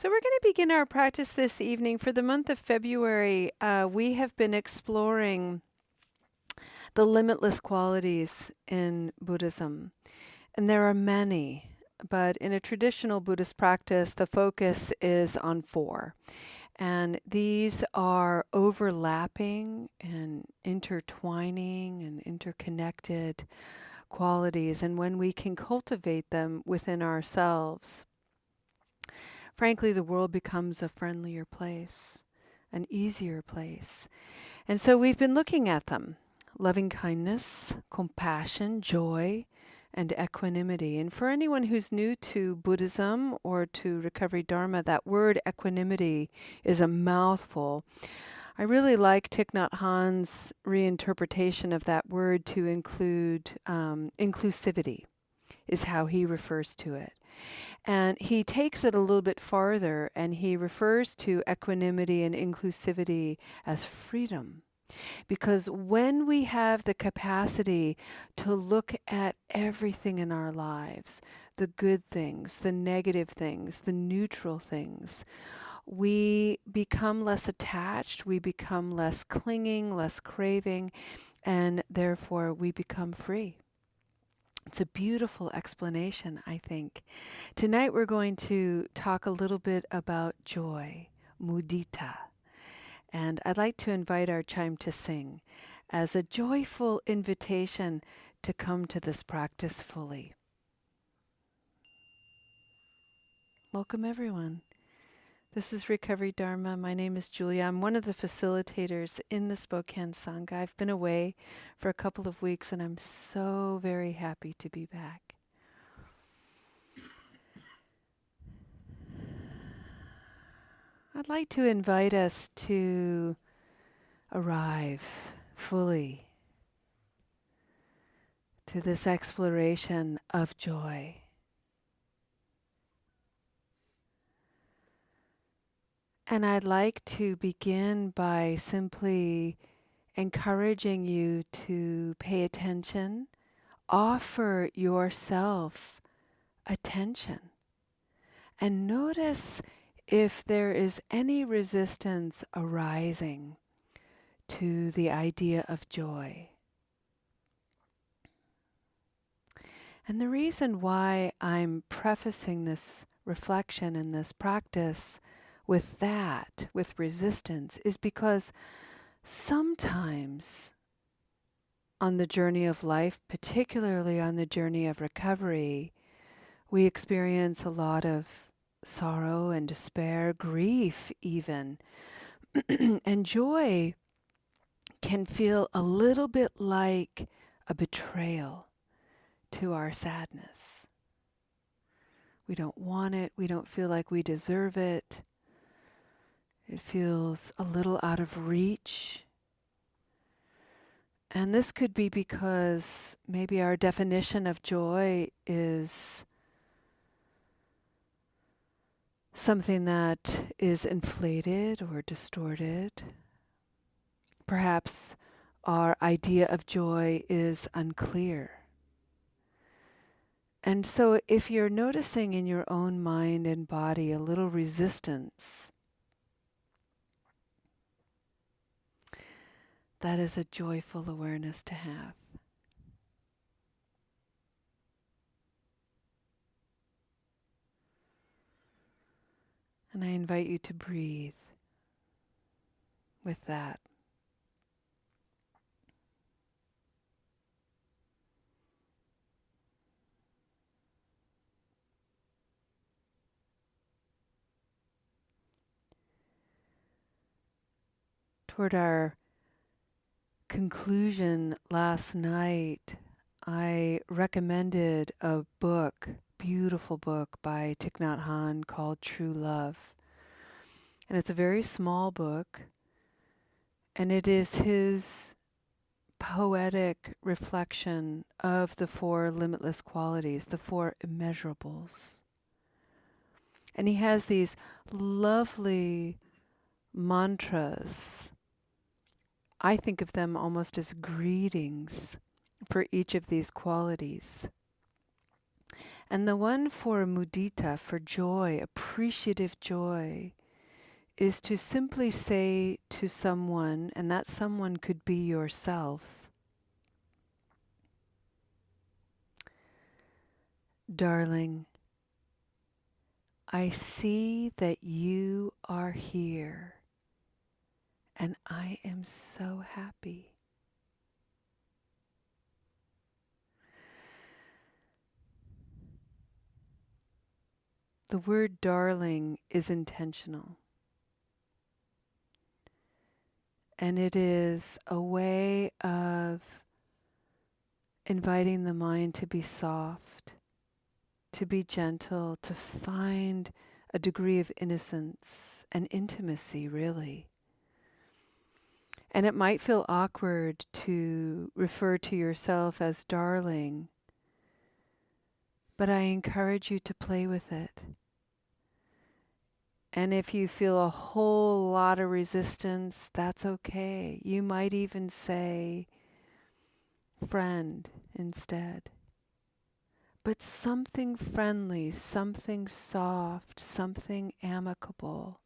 So, we're going to begin our practice this evening. For the month of February, we have been exploring the limitless qualities in Buddhism. And there are many, but in a traditional Buddhist practice, the focus is on four. And these are overlapping and intertwining and interconnected qualities. And when we can cultivate them within ourselves, frankly, the world becomes a friendlier place, an easier place. And so we've been looking at them: loving kindness, compassion, joy, and equanimity. And for anyone who's new to Buddhism or to Recovery Dharma, that word equanimity is a mouthful. I really like Thich Nhat Hanh's reinterpretation of that word to include inclusivity, is how he refers to it. And he takes it a little bit farther, and he refers to equanimity and inclusivity as freedom. Because when we have the capacity to look at everything in our lives, the good things, the negative things, the neutral things, we become less attached, we become less clinging, less craving, and therefore we become free. It's a beautiful explanation, I think. Tonight we're going to talk a little bit about joy, mudita. And I'd like to invite our chime to sing as a joyful invitation to come to this practice fully. Welcome, everyone. This is Recovery Dharma. My name is Julia. I'm one of the facilitators in the Spokane Sangha. I've been away for a couple of weeks, and I'm so very happy to be back. I'd like to invite us to arrive fully to this exploration of joy. And I'd like to begin by simply encouraging you to pay attention, offer yourself attention, and notice if there is any resistance arising to the idea of joy. And the reason why I'm prefacing this reflection and this practice with that, with resistance, is because sometimes on the journey of life, particularly on the journey of recovery, we experience a lot of sorrow and despair, grief even. And joy can feel a little bit like a betrayal to our sadness. We don't want it. We don't feel like we deserve it. It feels a little out of reach. And this could be because maybe our definition of joy is something that is inflated or distorted. Perhaps our idea of joy is unclear. And so if you're noticing in your own mind and body a little resistance, that is a joyful awareness to have. And I invite you to breathe with that. Toward our conclusion last night, I recommended a book, beautiful book by Thich Nhat Hanh called True Love. And it's a very small book, and it is his poetic reflection of the four limitless qualities, the four immeasurables. And he has these lovely mantras. I think of them almost as greetings for each of these qualities. And the one for mudita, for joy, appreciative joy, is to simply say to someone, and that someone could be yourself, darling, I see that you are here, and I am so happy. The word darling is intentional, and it is a way of inviting the mind to be soft, to be gentle, to find a degree of innocence and intimacy, really. And it might feel awkward to refer to yourself as darling, but I encourage you to play with it. And if you feel a whole lot of resistance, that's okay. You might even say friend instead. But something friendly, something soft, something amicable.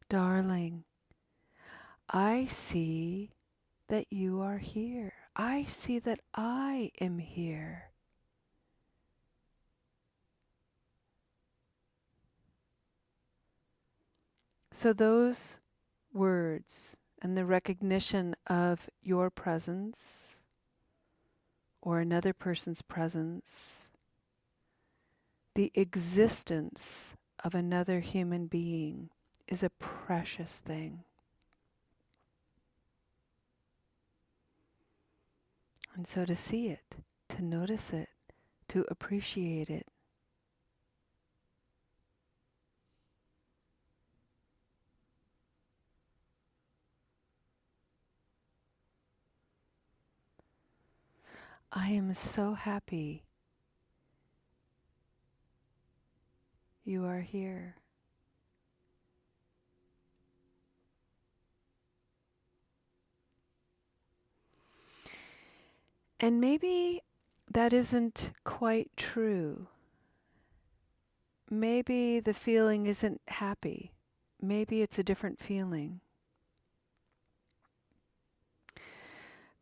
Darling, I see that you are here. I see that I am here. So those words and the recognition of your presence or another person's presence, the existence of another human being is a precious thing. And so to see it, to notice it, to appreciate it, I am so happy you are here. And maybe that isn't quite true. Maybe the feeling isn't happy. Maybe it's a different feeling.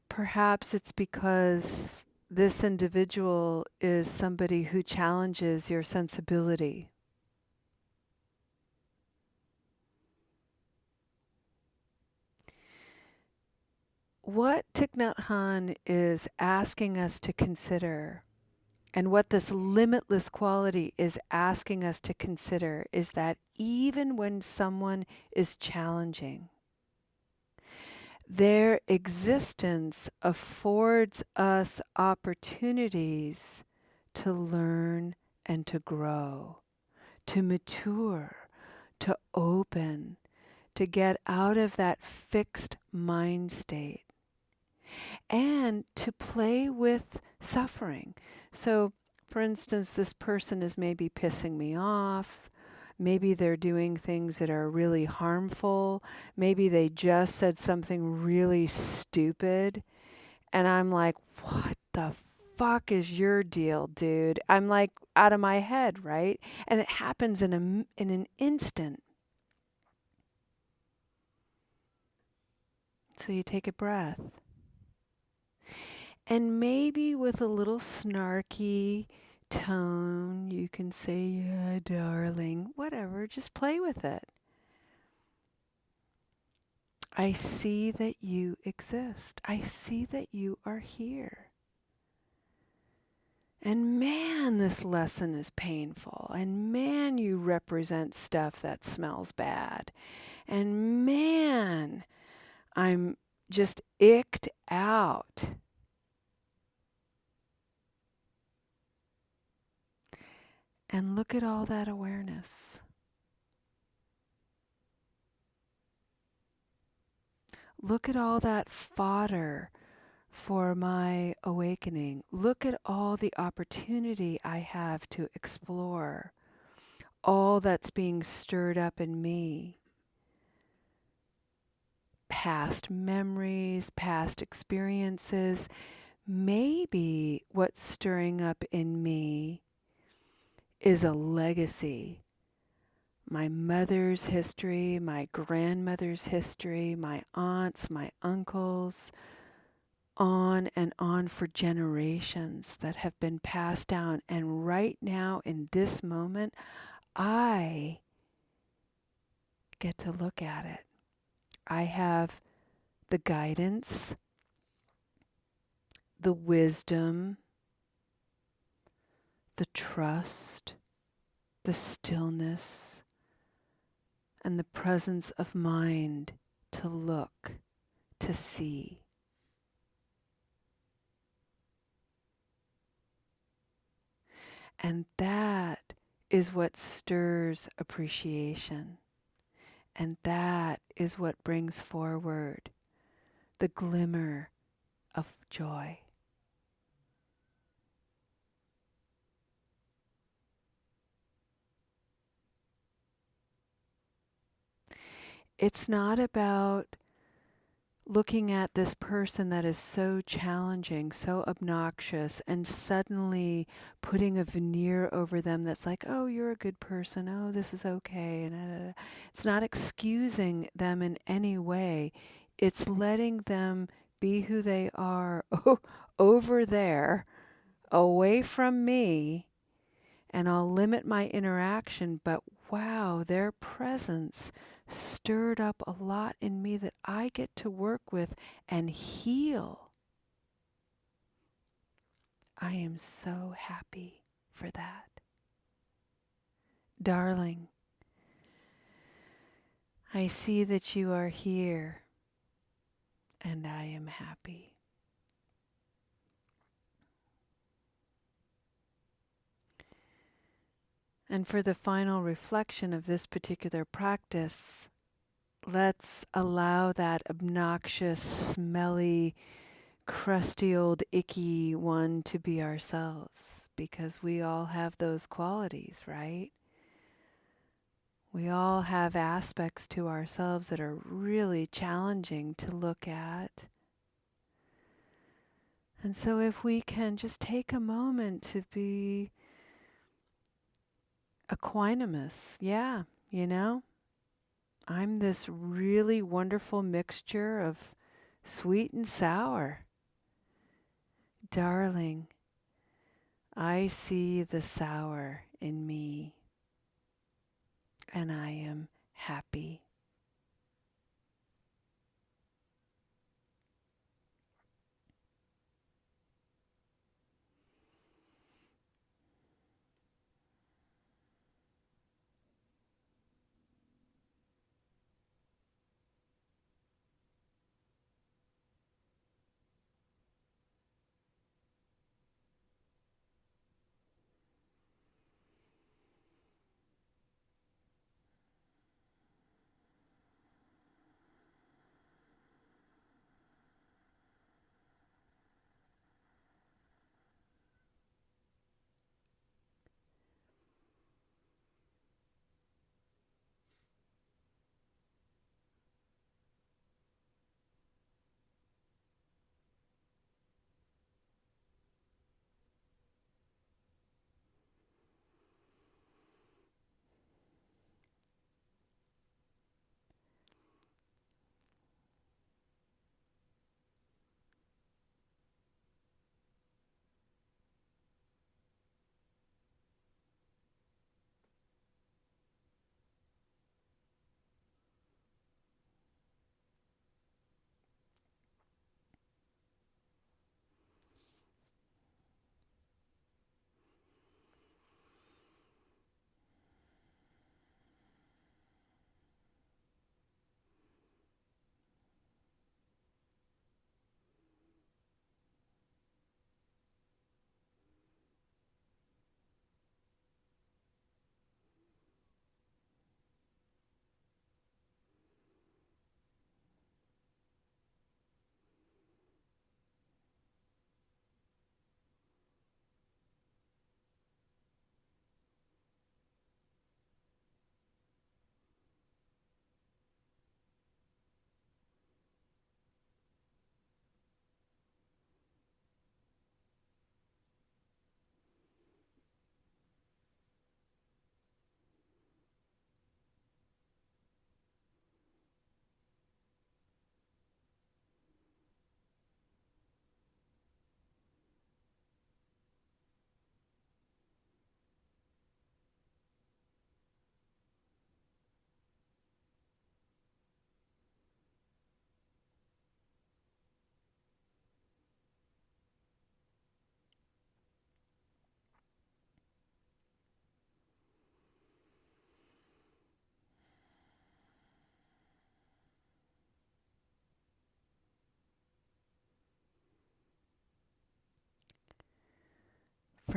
Perhaps it's because this individual is somebody who challenges your sensibility. What Thich Nhat Hanh is asking us to consider, and what this limitless quality is asking us to consider, is that even when someone is challenging, their existence affords us opportunities to learn and to grow, to mature, to open, to get out of that fixed mind state, and to play with suffering. So, for instance, this person is maybe pissing me off. Maybe they're doing things that are really harmful. Maybe they just said something really stupid. And I'm like, what the fuck is your deal, dude? I'm like out of my head, right? And it happens in an instant. So you take a breath. And maybe with a little snarky tone, you can say, yeah, darling, whatever, just play with it. I see that you exist. I see that you are here. And man, this lesson is painful. And man, you represent stuff that smells bad. And man, I'm just icked out. And look at all that awareness. Look at all that fodder for my awakening. Look at all the opportunity I have to explore, all that's being stirred up in me. Past memories, past experiences. Maybe what's stirring up in me is a legacy. My mother's history, my grandmother's history, my aunts, my uncles, on and on for generations that have been passed down. And right now, in this moment, I get to look at it. I have the guidance, the wisdom, the trust, the stillness, and the presence of mind to look, to see. And that is what stirs appreciation. And that is what brings forward the glimmer of joy. It's not about looking at this person that is so challenging, so obnoxious, and suddenly putting a veneer over them that's like, oh, you're a good person, oh, this is okay. And it's not excusing them in any way. It's letting them be who they are over there, away from me, and I'll limit my interaction, but wow, their presence stirred up a lot in me that I get to work with and heal. I am so happy for that. Darling, I see that you are here, and I am happy. And for the final reflection of this particular practice, let's allow that obnoxious, smelly, crusty old icky one to be ourselves, because we all have those qualities, right? We all have aspects to ourselves that are really challenging to look at. And so if we can just take a moment to be equanimous, yeah, I'm this really wonderful mixture of sweet and sour. Darling, I see the sour in me, and I am happy.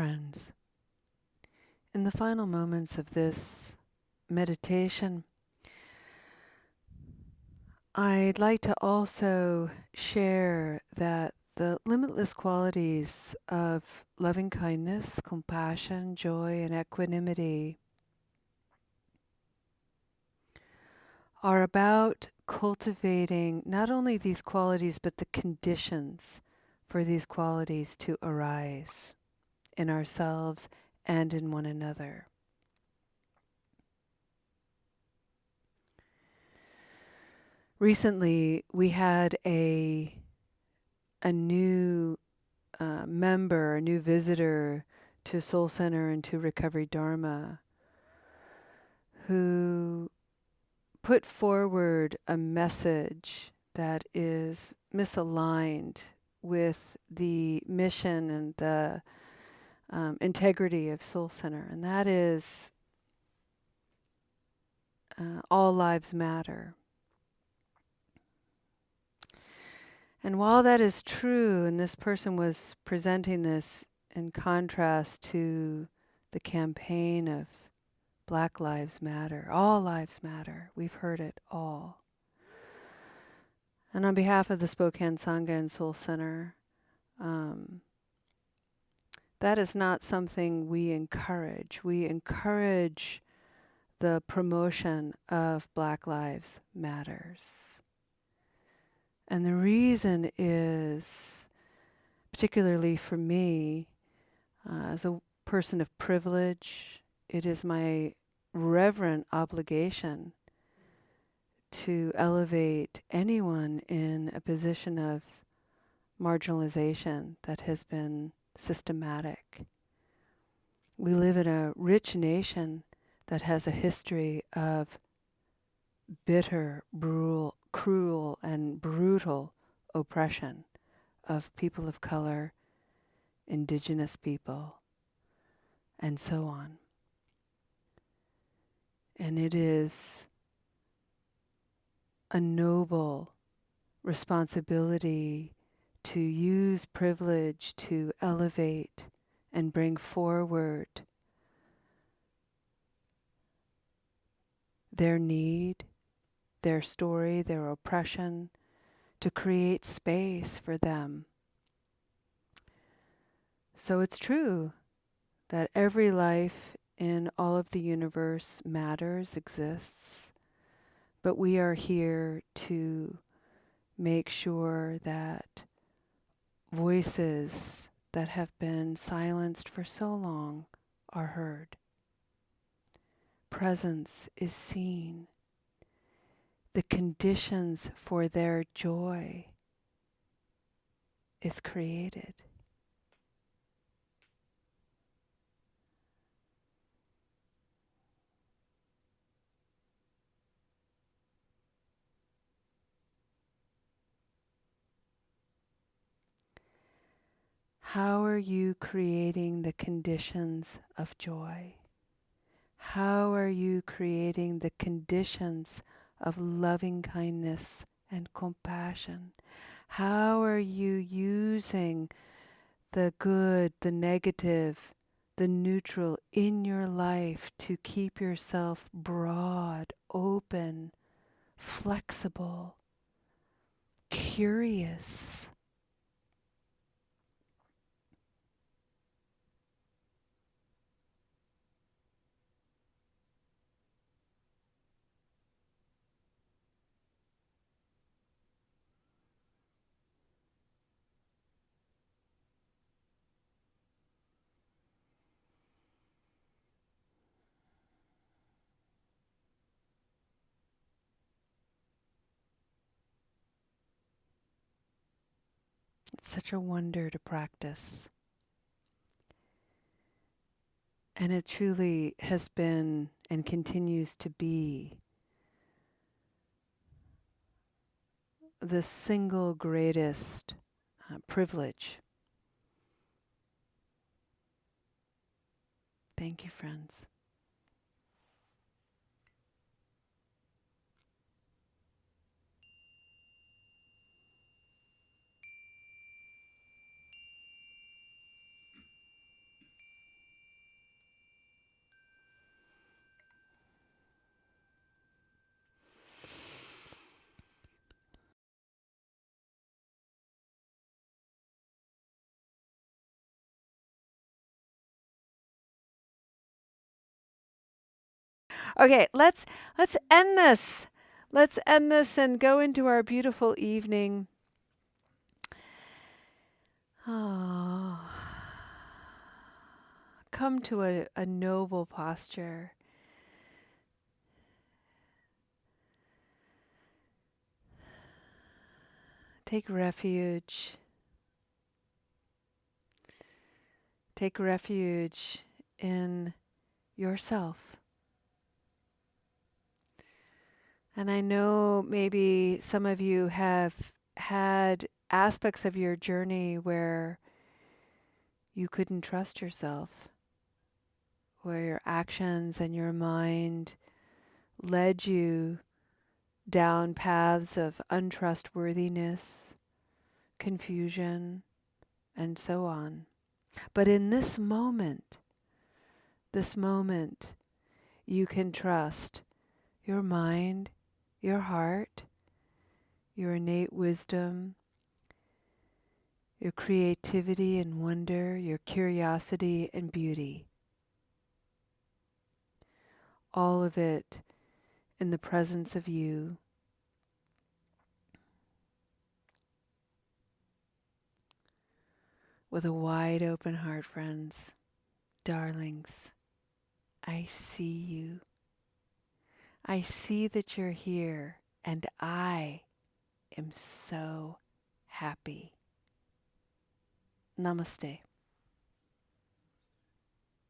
friends, in the final moments of this meditation, I'd like to also share that the limitless qualities of loving kindness, compassion, joy, and equanimity are about cultivating not only these qualities, but the conditions for these qualities to arise in ourselves and in one another. Recently, we had a new member, a new visitor to Soul Center and to Recovery Dharma, who put forward a message that is misaligned with the mission and the integrity of Soul Center, and that is all lives matter. And while that is true, and this person was presenting this in contrast to the campaign of Black Lives Matter, all lives matter, we've heard it all. And on behalf of the Spokane Sangha and Soul Center, that is not something we encourage. We encourage the promotion of Black Lives Matters. And the reason is, particularly for me, as a person of privilege, it is my reverent obligation to elevate anyone in a position of marginalization that has been systematic. We live in a rich nation that has a history of bitter, cruel, and brutal oppression of people of color, indigenous people, and so on. And it is a noble responsibility to use privilege to elevate and bring forward their need, their story, their oppression, to create space for them. So it's true that every life in all of the universe matters, exists, but we are here to make sure that voices that have been silenced for so long are heard. Presence is seen. The conditions for their joy is created. How are you creating the conditions of joy? How are you creating the conditions of loving kindness and compassion? How are you using the good, the negative, the neutral in your life to keep yourself broad, open, flexible, curious? It's such a wonder to practice. And it truly has been and continues to be the single greatest privilege. Thank you, friends. Okay, let's end this. Let's end this and go into our beautiful evening. Oh, come to a noble posture. Take refuge. Take refuge in yourself. And I know maybe some of you have had aspects of your journey where you couldn't trust yourself, where your actions and your mind led you down paths of untrustworthiness, confusion, and so on. But in this moment, you can trust your mind, your heart, your innate wisdom, your creativity and wonder, your curiosity and beauty. All of it in the presence of you. With a wide open heart, friends, darlings, I see you. I see that you're here, and I am so happy. Namaste.